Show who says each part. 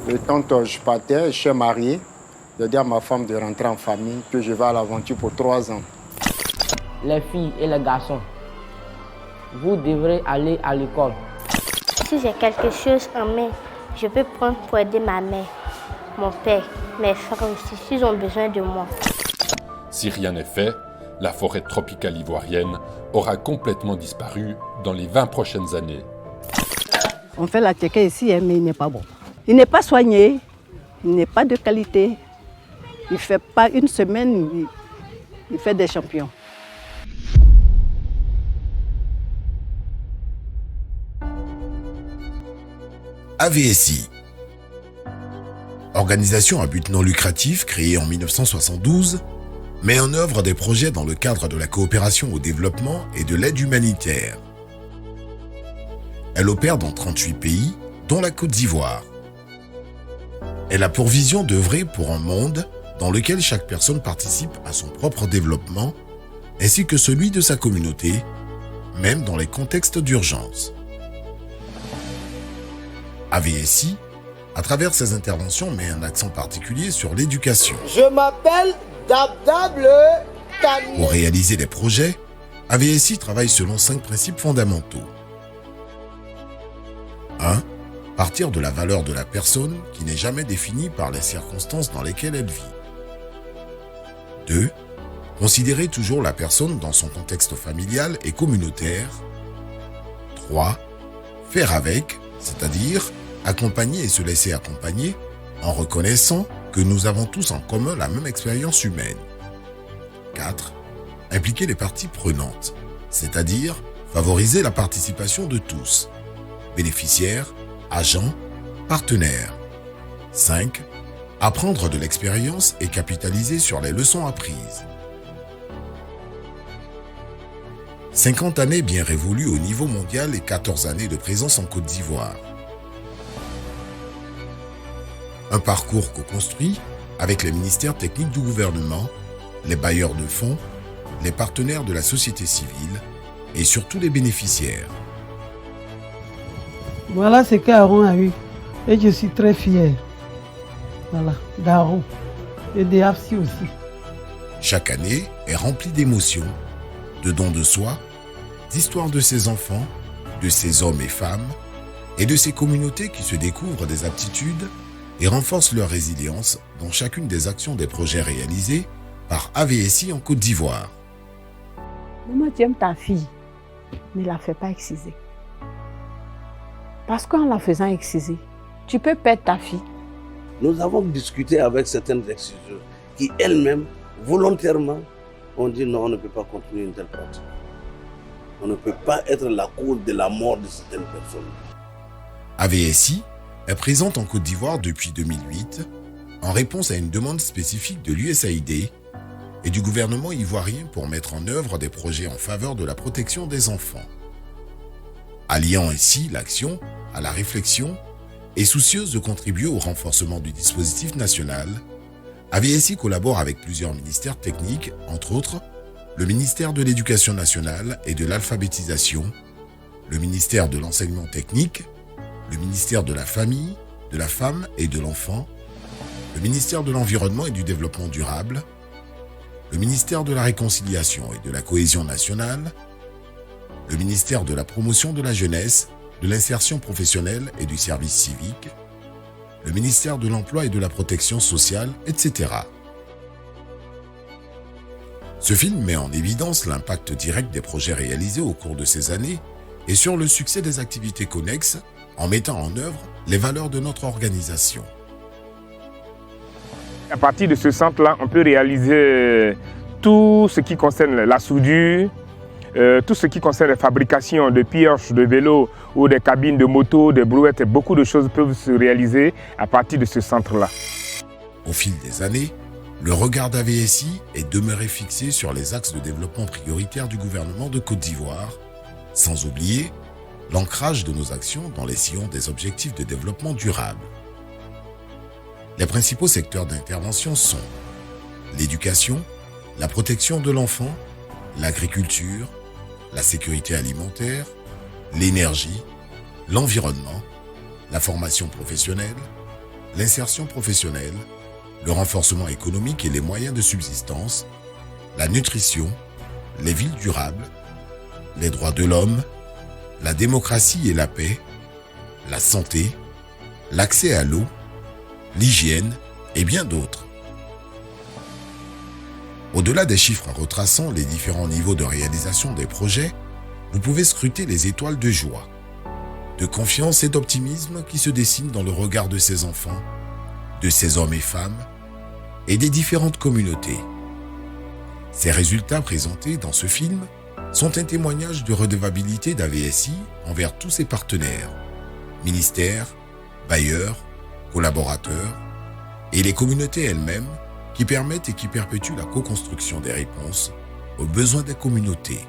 Speaker 1: Et quand je partais, je suis marié, je dis à ma femme de rentrer en famille, que je vais à l'aventure pour 3 ans.
Speaker 2: Les filles et les garçons, vous devrez aller à l'école.
Speaker 3: Si j'ai quelque chose en main, je peux prendre pour aider ma mère, mon père, mes frères aussi, s'ils ont besoin de moi.
Speaker 4: Si rien n'est fait, la forêt tropicale ivoirienne aura complètement disparu dans les 20 prochaines années.
Speaker 5: On fait la tchéké ici, mais il n'est pas bon. Il n'est pas soigné, il n'est pas de qualité. Il ne fait pas une semaine, il fait des champions.
Speaker 6: AVSI, organisation à but non lucratif créée en 1972, met en œuvre des projets dans le cadre de la coopération au développement et de l'aide humanitaire. Elle opère dans 38 pays, dont la Côte d'Ivoire. Elle a pour vision d'œuvrer pour un monde dans lequel chaque personne participe à son propre développement, ainsi que celui de sa communauté, même dans les contextes d'urgence. AVSI, à travers ses interventions, met un accent particulier sur l'éducation.
Speaker 7: Je m'appelle Dabdab Kani.
Speaker 6: Pour réaliser les projets, AVSI travaille selon 5 principes fondamentaux. 1. Partir de la valeur de la personne qui n'est jamais définie par les circonstances dans lesquelles elle vit. 2. Considérer toujours la personne dans son contexte familial et communautaire. 3. Faire avec, c'est-à-dire accompagner et se laisser accompagner en reconnaissant que nous avons tous en commun la même expérience humaine. 4. Impliquer les parties prenantes, c'est-à-dire favoriser la participation de tous, bénéficiaires, agents, partenaires. 5. Apprendre de l'expérience et capitaliser sur les leçons apprises. 50 années bien révolues au niveau mondial et 14 années de présence en Côte d'Ivoire. Un parcours co-construit avec les ministères techniques du gouvernement, les bailleurs de fonds, les partenaires de la société civile et surtout les bénéficiaires.
Speaker 8: Voilà ce qu'Aaron a eu et je suis très fier. Voilà, d'Aaron et de Hafsi aussi.
Speaker 6: Chaque année est remplie d'émotions, de dons de soi, d'histoires de ses enfants, de ses hommes et femmes et de ces communautés qui se découvrent des aptitudes et renforcent leur résilience dans chacune des actions des projets réalisés par AVSI en Côte d'Ivoire.
Speaker 5: Maman, tu aimes ta fille, ne la fais pas exciser. Parce qu'en la faisant exciser, tu peux perdre ta fille.
Speaker 7: Nous avons discuté avec certaines exciseurs qui elles-mêmes, volontairement, ont dit non, on ne peut pas continuer une telle pratique. On ne peut pas être la cause de la mort de certaines personnes.
Speaker 6: AVSI est présente en Côte d'Ivoire depuis 2008 en réponse à une demande spécifique de l'USAID et du gouvernement ivoirien pour mettre en œuvre des projets en faveur de la protection des enfants. Alliant ainsi l'action à la réflexion et soucieuse de contribuer au renforcement du dispositif national, AVSI collabore avec plusieurs ministères techniques, entre autres le ministère de l'Éducation nationale et de l'alphabétisation, le ministère de l'enseignement technique, le ministère de la Famille, de la Femme et de l'Enfant, le ministère de l'Environnement et du Développement durable, le ministère de la Réconciliation et de la Cohésion nationale, le ministère de la Promotion de la Jeunesse, de l'Insertion professionnelle et du Service civique, le ministère de l'Emploi et de la Protection sociale, etc. Ce film met en évidence l'impact direct des projets réalisés au cours de ces années et sur le succès des activités connexes en mettant en œuvre les valeurs de notre organisation.
Speaker 9: À partir de ce centre-là, on peut réaliser tout ce qui concerne la soudure, tout ce qui concerne la fabrication de pioches de vélos ou des cabines de moto, des brouettes. Beaucoup de choses peuvent se réaliser à partir de ce centre-là.
Speaker 6: Au fil des années, le regard d'AVSI est demeuré fixé sur les axes de développement prioritaires du gouvernement de Côte d'Ivoire, sans oublier l'ancrage de nos actions dans les sillons des objectifs de développement durable. Les principaux secteurs d'intervention sont l'éducation, la protection de l'enfant, l'agriculture, la sécurité alimentaire, l'énergie, l'environnement, la formation professionnelle, l'insertion professionnelle, le renforcement économique et les moyens de subsistance, la nutrition, les villes durables, les droits de l'homme, la démocratie et la paix, la santé, l'accès à l'eau, l'hygiène et bien d'autres. Au-delà des chiffres retraçant les différents niveaux de réalisation des projets, vous pouvez scruter les étoiles de joie, de confiance et d'optimisme qui se dessinent dans le regard de ces enfants, de ces hommes et femmes et des différentes communautés. Ces résultats présentés dans ce film sont un témoignage de redevabilité d'AVSI envers tous ses partenaires, ministères, bailleurs, collaborateurs et les communautés elles-mêmes qui permettent et qui perpétuent la co-construction des réponses aux besoins des communautés.